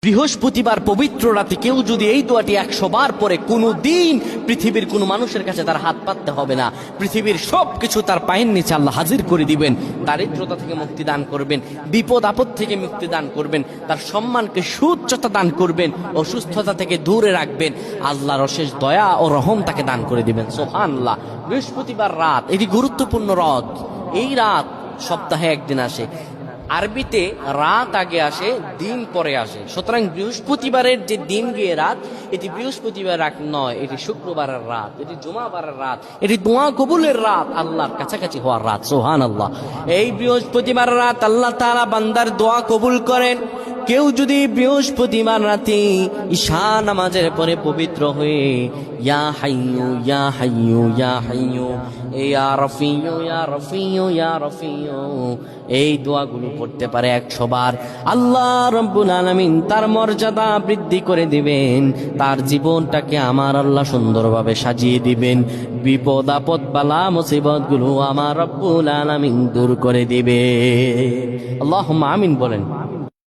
বৃহস্পতিবার পবিত্র রাতে কেউ যদি এই দোয়াটি 100 বার পরে, কোনো দিন পৃথিবীর কোনো মানুষের কাছে তার হাত পাততে হবে না। পৃথিবীর সবকিছু তার পায়ের নিচে আল্লাহ হাজির করে দিবেন। দারিদ্রতা থেকে মুক্তি দান করবেন, বিপদ আপদ থেকে মুক্তি দান করবেন, তার সম্মানকে সুউচ্চতা দান করবেন, অসুস্থতা থেকে দূরে রাখবেন। আল্লাহর অশেষ দয়া ও রহম তাকে দান করে দিবেন। সুবহানাল্লাহ। বৃহস্পতিবার রাত এটি গুরুত্বপূর্ণ রাত। এই রাত সপ্তাহে একদিন আসে। আরবিতে রাত আগে আসে, দিন পরে আসে। সুতরাং বৃহস্পতিবারের যে দিন গিয়ে রাত, এটি বৃহস্পতিবার রাত নয়, এটি শুক্রবারের রাত, এটি জুমাবারের রাত, এটি দোয়া কবুলের রাত, আল্লাহর কাছাকাছি হওয়ার রাত। সুবহানাল্লাহ। এই বৃহস্পতিবার রাত আল্লাহ তাআলা বান্দার দোয়া কবুল করেন। কেউ যদি বৃহস্পতিবার রাতে ঈশা নামাজের পরে পবিত্র হয়ে ইয়া হাইয়ু ইয়া হাইয়ু ইয়া হাইয়ু ইয়া রফিয়ু ইয়া রফিয়ু ইয়া রফিয়ু এই দোয়াগুলো পড়তে পারে 100 বার, আল্লাহ রাব্বুল আলামিন তার মর্যাদা বৃদ্ধি করে দিবেন। তার জীবনটাকে আমার আল্লাহ সুন্দরভাবে সাজিয়ে দিবেন। বিপদ আপদ বালা মুসিবত গুলো আমার রাব্বুল আলামিন দূর করে দিবে। আল্লাহুম্মা আমিন বলেন।